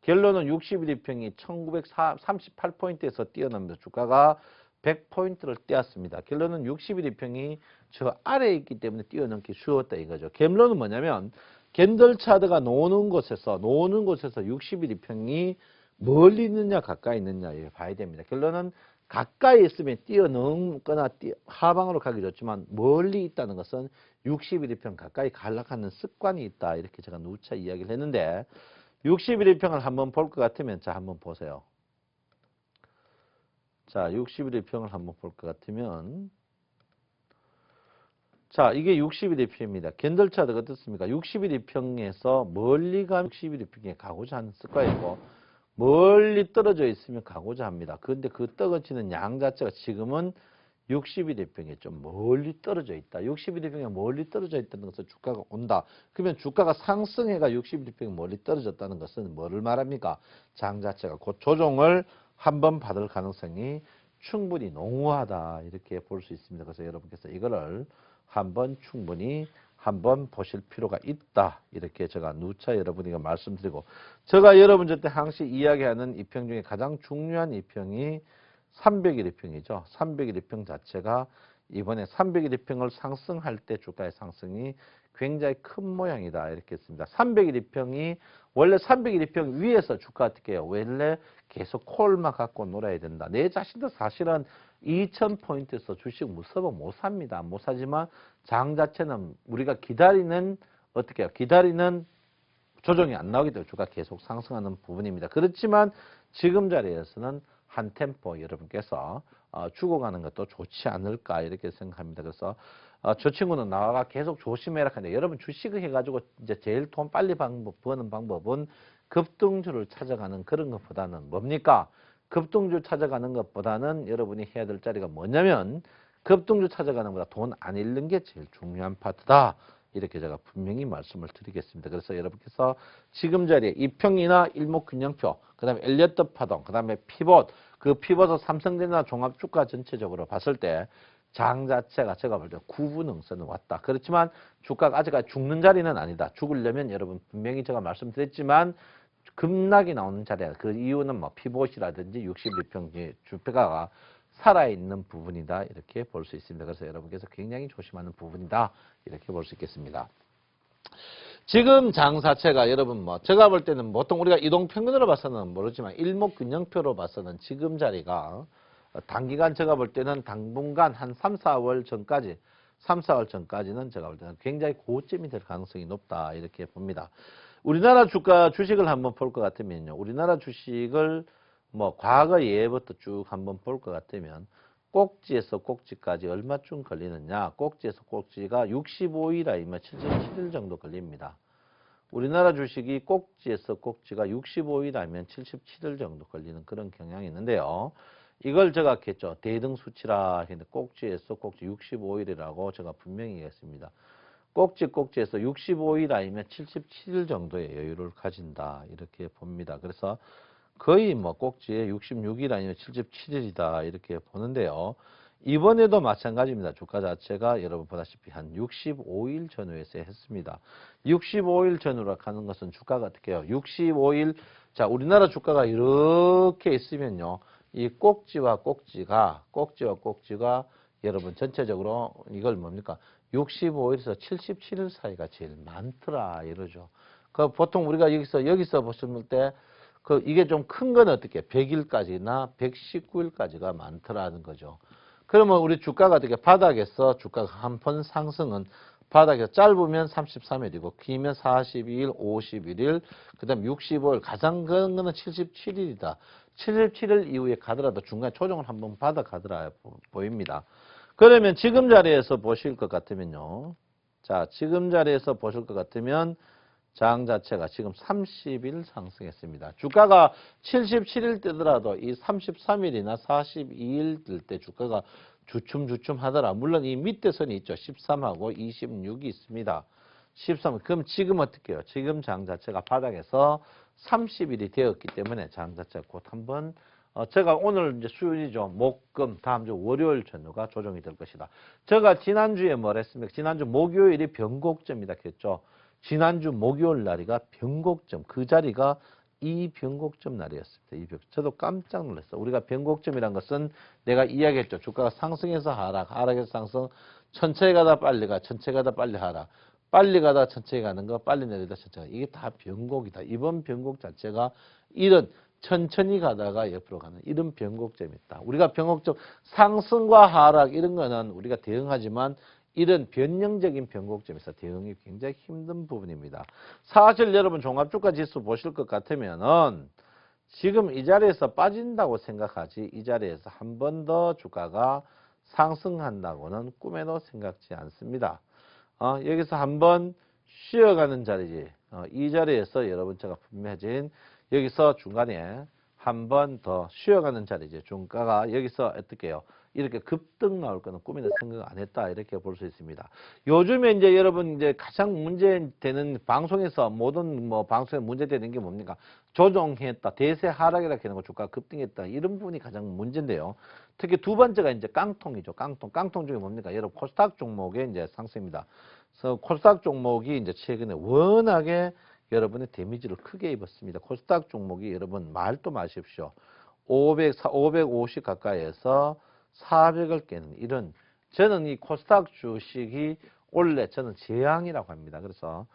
결론은 60일 평이 1938포인트에서 뛰어넘면서 주가가 100포인트를 떼었습니다. 결론은 60일 평이 저 아래에 있기 때문에 뛰어넘기 쉬웠다 이거죠. 결론은 뭐냐면 캔들 차트가 노는 곳에서 60일 평이 멀리 있느냐 가까이 있느냐 이렇게 봐야 됩니다. 결론은 가까이 있으면 뛰어넘거나 하방으로 가기 좋지만 멀리 있다는 것은 60일 평 가까이 갈락하는 습관이 있다. 이렇게 제가 누차 이야기를 했는데 60일 평을 한번 볼 것 같으면 자 한번 보세요. 자, 60일 평을 한번 볼 것 같으면 자, 이게 60일 평입니다. 캔들 차트가 어떻습니까? 60일 평에서 멀리 가 60일 평에 가고자 하는 습관이고 멀리 떨어져 있으면 가고자 합니다. 그런데 그 떨어지는 양 자체가 지금은 60일 평에 좀 멀리 떨어져 있다. 60일 평에 멀리 떨어져 있다는 것은 주가가 온다. 그러면 주가가 상승해가 60일 평에 멀리 떨어졌다는 것은 뭐를 말합니까? 장 자체가 곧 조정을 한번 받을 가능성이 충분히 농후하다. 이렇게 볼 수 있습니다. 그래서 여러분께서 이거를 충분히 한번 보실 필요가 있다. 이렇게 제가 누차 여러분에게 말씀드리고 제가 여러분한테 항상 이야기하는 이평 중에 가장 중요한 이평이 300일 이평이죠. 300일 이평 자체가 이번에 300일 이평을 상승할 때 주가의 상승이 굉장히 큰 모양이다. 이렇게 했습니다. 300일 이평이 원래 300일 이평 위에서 주가 어떻게 해요? 원래 계속 콜만 갖고 놀아야 된다. 내 자신도 사실은 2000포인트에서 주식 무서워 못 삽니다. 못 사지만 장 자체는 우리가 기다리는 어떻게 해요? 기다리는 조정이 안 나오기 때문에 주가 계속 상승하는 부분입니다. 그렇지만 지금 자리에서는 한 템포 여러분께서 죽어가는 것도 좋지 않을까 이렇게 생각합니다. 그래서 저 친구는 나와가 계속 조심해라 하는데 여러분 주식을 해가지고 이제 제일 돈 빨리 버는 방법은 급등주를 찾아가는 그런 것보다는 뭡니까? 급등주 찾아가는 것보다는 여러분이 해야 될 자리가 뭐냐면 급등주 찾아가는 것보다 돈 안 잃는 게 제일 중요한 파트다. 이렇게 제가 분명히 말씀을 드리겠습니다. 그래서 여러분께서 지금 자리에 이평이나 일목균형표, 그 다음에 엘리어트 파동, 그 다음에 피봇, 그 피봇을 삼성전자 종합주가 전체적으로 봤을 때 장 자체가 제가 볼 때 구분응선은 왔다. 그렇지만 주가가 아직까지 죽는 자리는 아니다. 죽으려면 여러분 분명히 제가 말씀드렸지만 급락이 나오는 자리야. 그 이유는 뭐 피봇이라든지 61평 주가가 살아있는 부분이다 이렇게 볼 수 있습니다. 그래서 여러분께서 굉장히 조심하는 부분이다 이렇게 볼 수 있겠습니다. 지금 장사체가 여러분 뭐 제가 볼 때는 보통 우리가 이동평균으로 봐서는 모르지만 일목균형표로 봐서는 지금 자리가 단기간 제가 볼 때는 당분간 한 3, 4월 전까지 3, 4월 전까지는 제가 볼 때는 굉장히 고점이 될 가능성이 높다 이렇게 봅니다. 우리나라 주식을 한번 볼 것 같으면요. 우리나라 주식을 뭐 과거 예부터 쭉 한번 볼 것 같으면 꼭지에서 꼭지까지 얼마쯤 걸리느냐. 꼭지에서 꼭지가 65일 아니면 77일 정도 걸립니다. 우리나라 주식이 꼭지에서 꼭지가 65일 아니면 77일 정도 걸리는 그런 경향이 있는데요. 이걸 제가 했죠. 대등 수치라 했는데 꼭지에서 꼭지 65일이라고 제가 분명히 얘기했습니다. 꼭지에서 65일 아니면 77일 정도의 여유를 가진다 이렇게 봅니다. 그래서 거의 뭐 꼭지에 66일 아니면 77일이다 이렇게 보는데요. 이번에도 마찬가지입니다. 주가 자체가 여러분 보다시피 한 65일 전후에서 했습니다. 65일 전후로 가는 것은 주가가 어떻게 해요? 65일, 자, 우리나라 주가가 이렇게 있으면요. 이 꼭지와 꼭지가 여러분 전체적으로 이걸 뭡니까? 65일에서 77일 사이가 제일 많더라 이러죠. 그 보통 우리가 여기서 보실 때 이게 좀 큰 건 어떻게 100일까지나 119일까지가 많더라는 거죠. 그러면 우리 주가가 어떻게 바닥에서 주가가 한 번 상승은 바닥에서 짧으면 33일이고 길면 42일, 51일, 그다음 65일 가장 큰 거는 77일이다. 77일 이후에 가더라도 중간에 조정을 한번 받아 가더라 보입니다. 그러면 지금 자리에서 보실 것 같으면요. 자, 지금 자리에서 보실 것 같으면 장 자체가 지금 30일 상승했습니다. 주가가 77일 뜨더라도 이 33일이나 42일 뜰 때 주가가 주춤주춤 하더라. 물론 이 밑에 선이 있죠. 13하고 26이 있습니다. 13. 그럼 지금 어떻게 해요? 지금 장 자체가 바닥에서 30일이 되었기 때문에 장 자체가 곧 한번 제가 오늘 이제 수요일이죠. 목, 금, 다음 주 월요일 전후가 조정이 될 것이다. 제가 지난주에 뭘 했습니까? 지난주 목요일이 변곡점이다 했죠. 지난주 목요일 날이가 변곡점, 그 자리가 이 변곡점 날이었습니다. 이 변곡점. 저도 깜짝 놀랐어요. 우리가 변곡점이란 것은 내가 이야기했죠. 주가가 상승해서 하락, 하락해서 상승, 천천히 가다 빨리 가, 천천히 가다 빨리 하락, 빨리 가다 천천히 가는 거, 빨리 내리다 천천히 가. 이게 다 변곡이다. 이번 변곡 자체가 이런 천천히 가다가 옆으로 가는 이런 변곡점이 있다. 우리가 변곡점, 상승과 하락 이런 거는 우리가 대응하지만 이런 변형적인 변곡점에서 대응이 굉장히 힘든 부분입니다. 사실 여러분 종합주가 지수 보실 것 같으면은 지금 이 자리에서 빠진다고 생각하지 이 자리에서 한 번 더 주가가 상승한다고는 꿈에도 생각지 않습니다. 여기서 한번 쉬어가는 자리지. 이 자리에서 여러분 제가 분명해진 여기서 중간에 한 번 더 쉬어가는 자리지. 주가가 여기서 어떻게 해요? 이렇게 급등 나올 거는 꿈에도 생각 안 했다. 이렇게 볼 수 있습니다. 요즘에 이제 여러분 이제 가장 문제되는 방송에서 모든 뭐 방송에 문제되는 게 뭡니까? 조정했다. 대세 하락이라 하는 거 주가 급등했다. 이런 부분이 가장 문제인데요. 특히 두 번째가 이제 깡통이죠. 깡통 중에 뭡니까? 여러분 코스닥 종목의 이제 상승입니다. 그래서 코스닥 종목이 이제 최근에 워낙에 여러분의 데미지를 크게 입었습니다. 코스닥 종목이 여러분 말도 마십시오. 550 가까이에서 400을 깨는 이런 저는 이 코스닥 주식이 원래 저는 재앙이라고 합니다. 그래서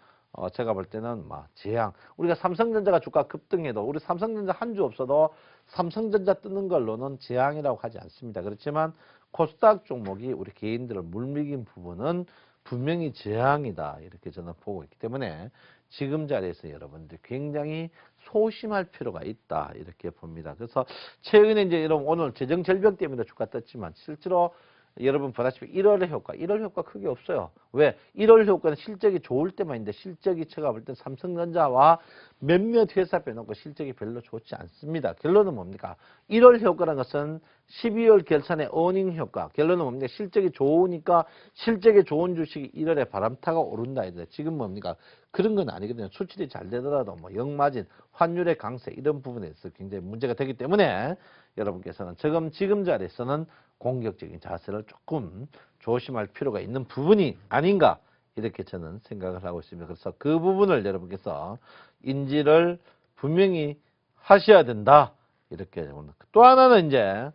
제가 볼 때는 재앙. 우리가 삼성전자가 주가 급등해도 우리 삼성전자 한 주 없어도 삼성전자 뜨는 걸로는 재앙이라고 하지 않습니다. 그렇지만 코스닥 종목이 우리 개인들을 물밀긴 부분은 분명히 재앙이다. 이렇게 저는 보고 있기 때문에 지금 자리에서 여러분들 굉장히 소심할 필요가 있다. 이렇게 봅니다. 그래서 최근에 이제 여러분 오늘 재정 절벽 때문에 주가 떴지만 실제로 여러분 보다시피 1월 효과 크게 없어요. 왜? 1월 효과는 실적이 좋을 때만 있는데 실적이 제가 볼 때 삼성전자와 몇몇 회사 빼놓고 실적이 별로 좋지 않습니다. 결론은 뭡니까? 1월 효과라는 것은 12월 결산의 어닝 효과. 결론은 뭡니까? 실적이 좋으니까 실적이 좋은 주식이 1월에 바람타가 오른다. 지금 뭡니까? 그런 건 아니거든요. 수출이 잘 되더라도 뭐 역마진, 환율의 강세 이런 부분에서 굉장히 문제가 되기 때문에 여러분께서는 지금 자리에서는 공격적인 자세를 조금 조심할 필요가 있는 부분이 아닌가 이렇게 저는 생각을 하고 있습니다. 그래서 그 부분을 여러분께서 인지를 분명히 하셔야 된다. 이렇게 또 하나는 이제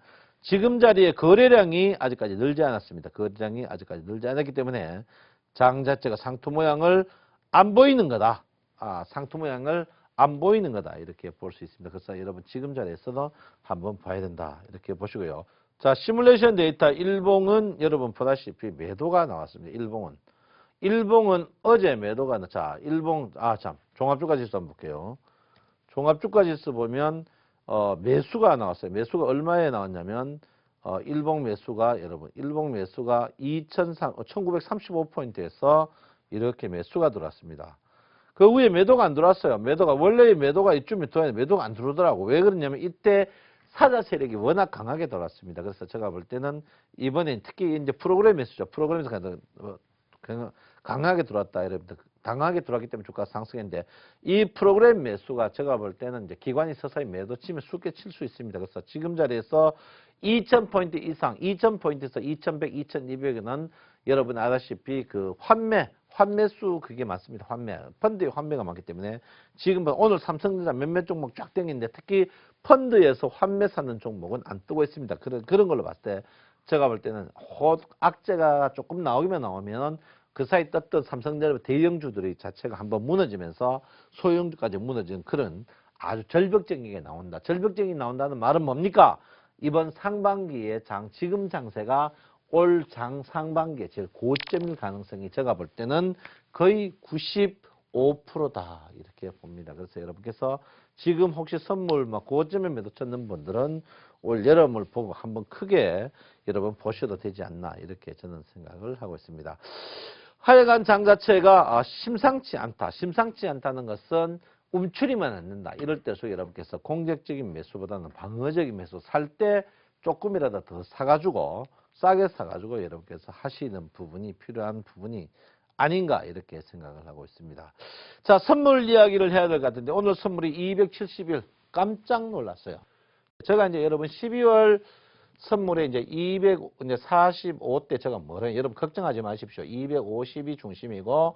지금 자리에 거래량이 아직까지 늘지 않았습니다. 거래량이 아직까지 늘지 않았기 때문에 장 자체가 상투 모양을 안 보이는 거다. 상투 모양을 안 보이는 거다. 이렇게 볼 수 있습니다. 그래서 여러분 지금 자리에서도 한번 봐야 된다. 이렇게 보시고요. 자, 시뮬레이션 데이터 일봉은 여러분 보다시피 매도가 나왔습니다. 일봉은 어제 매도가 자, 일봉 종합주가 지수 한번 볼게요. 종합주가 지수 보면 매수가 나왔어요. 매수가 얼마에 나왔냐면 일봉 매수가 여러분 일봉 매수가 1935포인트에서 이렇게 매수가 들어왔습니다. 그 위에 매도가 안 들어왔어요. 원래의 매도가 이쯤에 들어야 매도가 안 들어오더라고. 왜 그러냐면 이때 사자 세력이 워낙 강하게 돌았습니다. 그래서 제가 볼 때는 이번에 특히 이제 프로그램 매수죠. 프로그램에서 강하게 들어왔다. 여러분들 강하게 들어왔기 때문에 주가가 상승했는데 이 프로그램 매수가 제가 볼 때는 이제 기관이 서서히 매도 치면 쉽게 칠 수 있습니다. 그래서 지금 자리에서 2000포인트 이상, 2000포인트에서 2100, 2200은 여러분 아다시피 그 환매수 그게 많습니다. 펀드의 환매가 많기 때문에 지금 오늘 삼성전자 몇몇 종목 쫙 땡기는데 특히 펀드에서 환매 사는 종목은 안 뜨고 있습니다. 그런 걸로 봤을 때 제가 볼 때는 악재가 조금 나오면 그 사이 떴던 삼성전자 대형주들이 자체가 한번 무너지면서 소형주까지 무너지는 그런 아주 절벽적인 게 나온다. 절벽적인 게 나온다는 말은 뭡니까? 이번 상반기에 지금 장세가 올 장 상반기에 제일 고점일 가능성이 제가 볼 때는 거의 95%다 이렇게 봅니다. 그래서 여러분께서 지금 혹시 선물 고점에 매도 쳤는 분들은 올 여름을 보고 한번 크게 여러분 보셔도 되지 않나 이렇게 저는 생각을 하고 있습니다. 하여간 장 자체가 심상치 않다. 심상치 않다는 것은 움츠리면 안 된다. 이럴 때서 여러분께서 공격적인 매수보다는 방어적인 매수 살 때 조금이라도 더 사가지고 싸게 사가지고 여러분께서 하시는 부분이 필요한 부분이 아닌가 이렇게 생각을 하고 있습니다. 자, 선물 이야기를 해야 될 것 같은데 오늘 선물이 271 깜짝 놀랐어요. 제가 이제 여러분 12월 선물에 이제 245대 제가 뭐래 여러분 걱정하지 마십시오. 250이 중심이고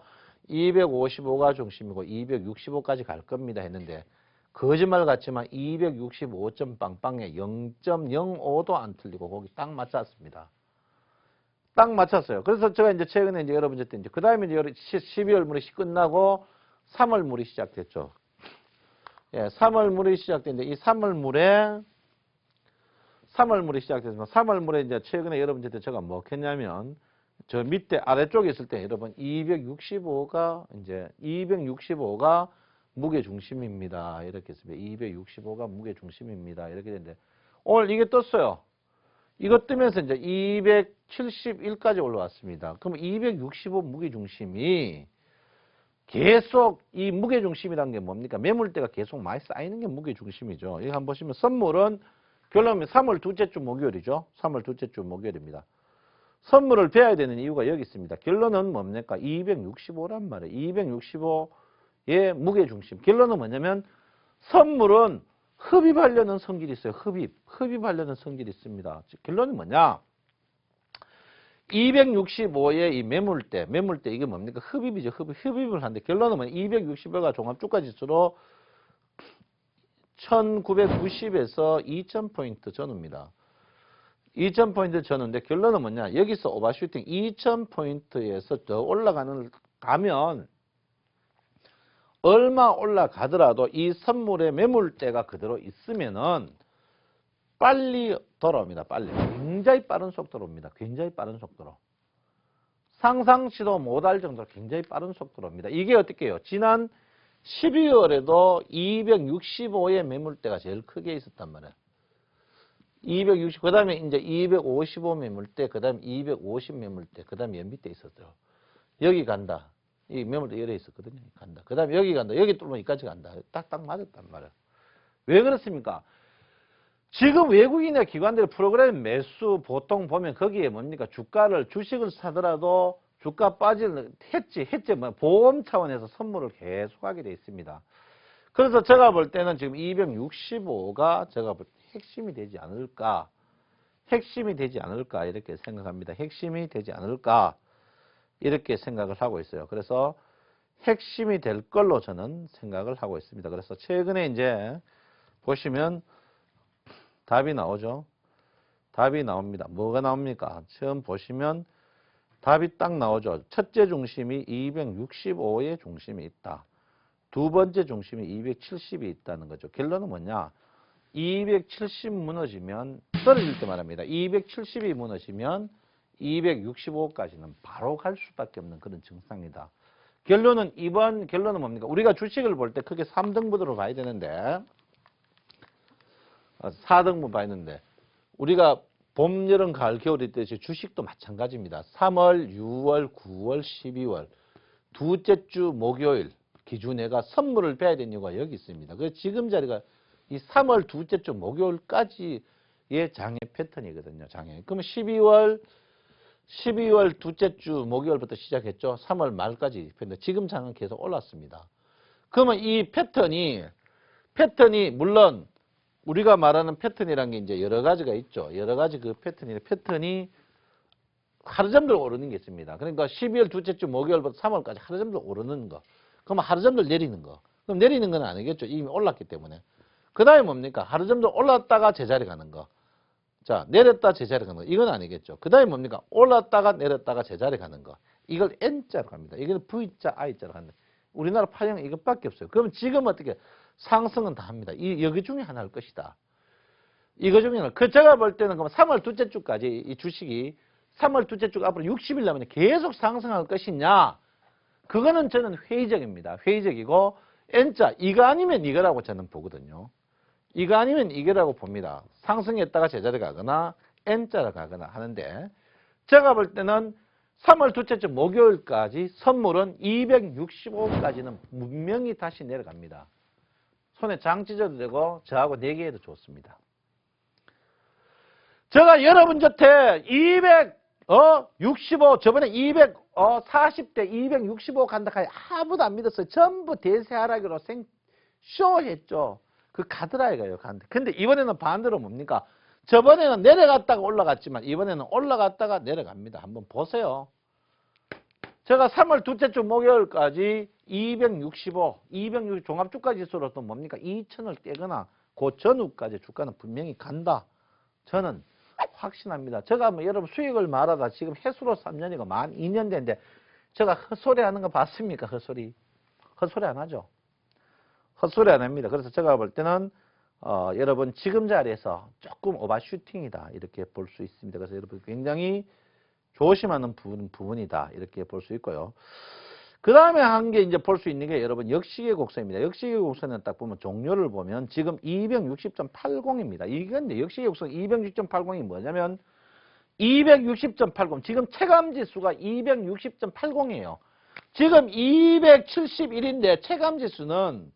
255가 중심이고 265까지 갈 겁니다 했는데 거짓말 같지만 265점 빵빵에 0.05도 안 틀리고 거기 딱 맞췄습니다. 딱 맞췄어요. 그래서 제가 이제 최근에 이제 여러분한테 이제 그 다음에 이제 12월 물이 끝나고 3월 물이 시작됐죠. 예, 3월 물이 시작됐는데 이 3월 물이 시작됐습니다. 3월 물에 이제 최근에 여러분한테 제가 뭐 했냐면 저 밑에 아래쪽에 있을 때 여러분 265가 무게 중심입니다. 이렇게 했습니다. 265가 무게 중심입니다. 이렇게 됐는데 오늘 이게 떴어요. 이거 뜨면서 이제 271까지 올라왔습니다. 그럼 265 무게 중심이 계속 이 무게 중심이라는 게 뭡니까? 매물대가 계속 많이 쌓이는 게 무게 중심이죠. 이거 한번 보시면 선물은 결론은 3월 둘째 주 목요일이죠. 3월 둘째 주 목요일입니다. 선물을 배워야 되는 이유가 여기 있습니다. 결론은 뭡니까? 265란 말이에요. 265의 무게중심. 결론은 뭐냐면 선물은 흡입하려는 성질이 있어요. 흡입하려는 성질이 있습니다. 결론은 뭐냐? 265의 이 매물대 이게 뭡니까? 흡입이죠. 흡입을 하는데 결론은 뭐냐? 265가 종합주가지수로 1990에서 2000포인트 전후입니다. 2000포인트 전후인데 결론은 뭐냐? 여기서 오버슈팅 2000포인트에서 더 가면 얼마 올라가더라도 이 선물의 매물대가 그대로 있으면은 빨리 돌아옵니다. 굉장히 빠른 속도로 옵니다. 굉장히 빠른 속도로. 상상치도 못할 정도로 굉장히 빠른 속도로 옵니다. 이게 어떻게 해요? 지난 12월에도 265의 매물대가 제일 크게 있었단 말이에요. 260, 그 다음에 이제 255 매물대, 그 다음에 250 매물대, 그 다음에 밑에 있었죠. 여기 간다. 이 매물대 열에 있었거든요. 간다. 그 다음에 여기 간다. 여기 뚫으면 여기까지 간다. 딱딱 맞았단 말이에요. 왜 그렇습니까? 지금 외국인의 기관들 프로그램 매수 보통 보면 거기에 뭡니까? 주식을 사더라도 주가 빠지는 해지 보험 차원에서 선물을 계속 하게 돼 있습니다. 그래서 제가 볼 때는 지금 265가 제가 볼 때 핵심이 되지 않을까 이렇게 생각합니다. 핵심이 되지 않을까 이렇게 생각을 하고 있어요. 그래서 핵심이 될 걸로 저는 생각을 하고 있습니다. 그래서 최근에 이제 보시면 답이 나오죠. 답이 나옵니다. 뭐가 나옵니까? 처음 보시면 답이 딱 나오죠. 첫째 중심이 265의 중심이 있다. 두 번째 중심이 270이 있다는 거죠. 결론은 뭐냐? 270 무너지면 떨어질 때 말합니다. 270이 무너지면 265까지는 바로 갈 수밖에 없는 그런 증상이다. 결론은 이번 결론은 뭡니까? 우리가 주식을 볼 때 크게 3등분으로 봐야 되는데 4등분 봐야 되는데 우리가 봄, 여름, 가을, 겨울 이때 주식도 마찬가지입니다. 3월, 6월, 9월, 12월 두째 주 목요일 기준에가 선물을 빼야 되는 이유가 여기 있습니다. 그래서 지금 자리가 이 3월 두째 주 목요일까지의 장애 패턴이거든요. 장애. 그러면 12월 두째 주 목요일부터 시작했죠. 3월 말까지. 지금 장은 계속 올랐습니다. 그러면 이 패턴이 물론 우리가 말하는 패턴이라는 게 이제 여러 가지가 있죠. 여러 가지 그 패턴이 하루 정도 오르는 게 있습니다. 그러니까 12월 두째 주 목요일부터 3월까지 하루 정도 오르는 거. 그러면 하루 정도 내리는 거. 그럼 내리는 건 아니겠죠. 이미 올랐기 때문에. 그 다음에 뭡니까? 하루 정도 올랐다가 제자리 가는 거. 자, 내렸다 제자리 가는 거. 이건 아니겠죠. 그 다음에 뭡니까? 올랐다가 내렸다가 제자리 가는 거. 이걸 N자로 갑니다. 이건 V자, I자로 간다. 우리나라 파형은 이것밖에 없어요. 그러면 지금 어떻게 상승은 다 합니다. 여기 중에 하나일 것이다. 이거 중에 하나. 제가 볼 때는 그러면 3월 둘째 주까지 이 주식이 3월 둘째 주 앞으로 60일 남으면 계속 상승할 것이냐? 그거는 저는 회의적입니다. 회의적이고 N자 이거 아니면 이거라고 저는 보거든요. 이거 아니면 이거라고 봅니다. 상승했다가 제자리 가거나 N자로 가거나 하는데 제가 볼 때는 3월 둘째 주 목요일까지 선물은 265까지는 분명히 다시 내려갑니다. 손에 장 찢어도 되고 저하고 내기해도 좋습니다. 제가 여러분 곁에 265 저번에 240대 265 간다 하니 아무도 안 믿었어요. 전부 대세하락으로 쇼했죠. 그 가드라이가요. 근데 이번에는 반대로 뭡니까? 저번에는 내려갔다가 올라갔지만 이번에는 올라갔다가 내려갑니다. 한번 보세요. 제가 3월 둘째 주 목요일까지 260 종합주가지수로도 뭡니까? 2,000을 떼거나 그 전후까지 주가는 분명히 간다. 저는 확신합니다. 제가 뭐 여러분 수익을 말하다 지금 해수로 3년이고 만 2년 됐는데 제가 헛소리 하는 거 봤습니까? 헛소리 안 하죠. 헛소리 안 합니다. 그래서 제가 볼 때는 여러분 지금 자리에서 조금 오버슈팅이다 이렇게 볼 수 있습니다. 그래서 여러분 굉장히 조심하는 부분이다 이렇게 볼 수 있고요. 그 다음에 한 게 이제 볼 수 있는 게 여러분 역시계 곡선입니다. 역시계 곡선은 딱 보면 종료를 보면 지금 260.80입니다. 이건 역시계 곡선 260.80이 뭐냐면 260.80 지금 체감지수가 260.80이에요. 지금 271인데 체감지수는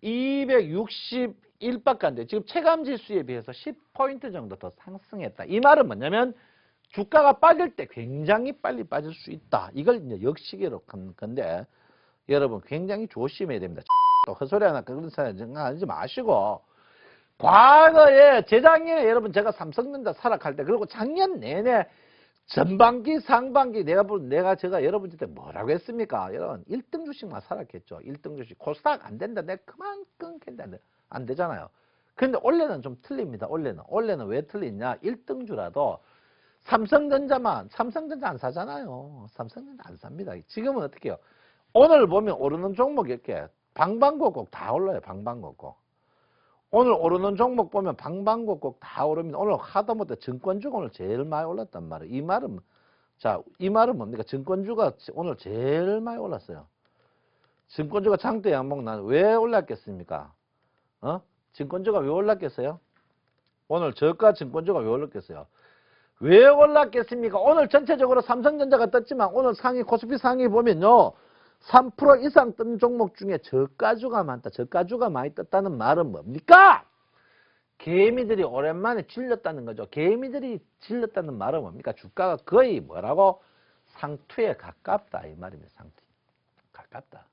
261밖에 안 돼요. 지금 체감지수에 비해서 10포인트 정도 더 상승했다. 이 말은 뭐냐면 주가가 빠질 때 굉장히 빨리 빠질 수 있다. 이걸 이제 역시계로 간 건데 여러분 굉장히 조심해야 됩니다. 또 헛소리 하나 그런 생각하지 마시고 과거에 재작년에 여러분 제가 삼성전자 사락할 때 그리고 작년 내내 전반기 상반기 제가 여러분한테 뭐라고 했습니까? 여러분 1등 주식만 사락했죠. 1등 주식 코스닥 안 된다. 내가 그만 끊겠다. 안 되잖아요. 근데 올해는 좀 틀립니다. 올해는 왜 틀리냐? 1등주라도 삼성전자 안 사잖아요. 삼성전자 안 삽니다. 지금은 어떻게 해요? 오늘 보면 오르는 종목 이렇게 방방곡곡 다 올라요. 방방곡곡. 오늘 오르는 종목 보면 방방곡곡 다 오릅니다. 오늘 하다못해 증권주가 오늘 제일 많이 올랐단 말이에요. 이 말은 뭡니까? 증권주가 오늘 제일 많이 올랐어요. 증권주가 장대 양봉 왜 올랐겠습니까? 증권주가 왜 올랐겠어요? 오늘 저가 증권주가 왜 올랐겠어요? 왜 올랐겠습니까? 오늘 전체적으로 삼성전자가 떴지만 오늘 상위 코스피 상위 보면요. 3% 이상 뜬 종목 중에 저가주가 많다. 저가주가 많이 떴다는 말은 뭡니까? 개미들이 오랜만에 질렸다는 거죠. 개미들이 질렸다는 말은 뭡니까? 주가가 거의 뭐라고? 상투에 가깝다. 이 말입니다. 상투. 가깝다.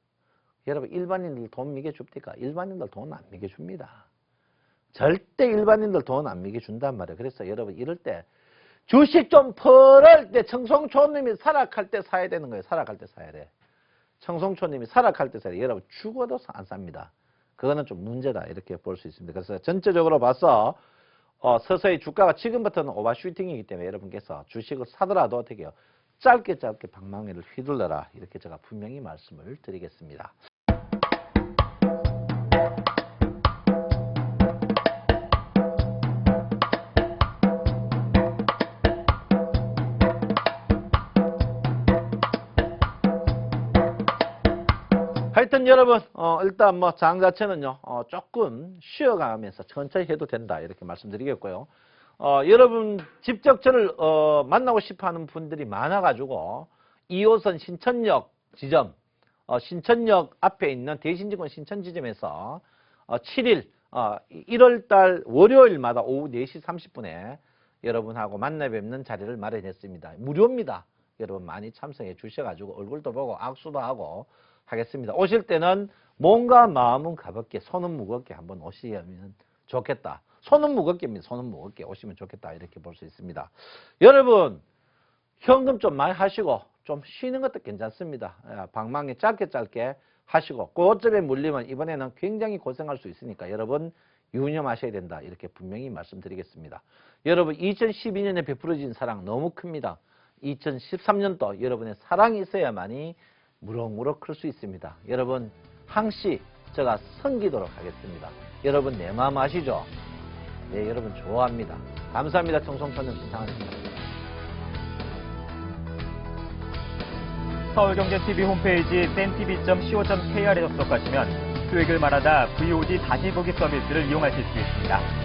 여러분 일반인들 돈 미겨줍니까? 일반인들 돈 안 미겨줍니다. 절대 일반인들 돈 안 미겨준단 말이에요. 그래서 여러분 이럴 때 주식 좀 펄을 때 청송초님이 사락할 때 사야 되는 거예요. 사락할 때 사야 돼. 청송초님이 사락할 때 사야 돼. 여러분 죽어도 안 삽니다. 그거는 좀 문제다 이렇게 볼 수 있습니다. 그래서 전체적으로 봐서 서서히 주가가 지금부터는 오버슈팅이기 때문에 여러분께서 주식을 사더라도 어떻게 해요? 짧게 방망이를 휘둘러라. 이렇게 제가 분명히 말씀을 드리겠습니다. 하여튼 여러분 일단 뭐 장 자체는요 조금 쉬어가면서 천천히 해도 된다 이렇게 말씀드리겠고요. 여러분 직접 저를 만나고 싶어하는 분들이 많아가지고 2호선 신천역 지점 신천역 앞에 있는 대신증권 신천지점에서 7일 1월달 월요일마다 오후 4시 30분에 여러분하고 만나 뵙는 자리를 마련했습니다. 무료입니다. 여러분 많이 참석해 주셔가지고 얼굴도 보고 악수도 하고 하겠습니다. 오실 때는 몸과 마음은 가볍게 손은 무겁게 한번 오시면 좋겠다. 손은 무겁게입니다. 손은 무겁게 오시면 좋겠다. 이렇게 볼 수 있습니다. 여러분 현금 좀 많이 하시고 좀 쉬는 것도 괜찮습니다. 방망이 짧게 하시고 고점에 물리면 이번에는 굉장히 고생할 수 있으니까 여러분 유념하셔야 된다. 이렇게 분명히 말씀드리겠습니다. 여러분 2012년에 베풀어진 사랑 너무 큽니다. 2013년도 여러분의 사랑이 있어야만이 무럭무럭 클 수 있습니다. 여러분 항시 제가 섬기도록 하겠습니다. 여러분 내 마음 아시죠? 네, 여러분 좋아합니다. 감사합니다. 청송천년 김상환입니다. 서울경제TV 홈페이지 센TV.co.kr에서 수록하시면 수익을 말하다 VOD 다시 보기 서비스를 이용하실 수 있습니다.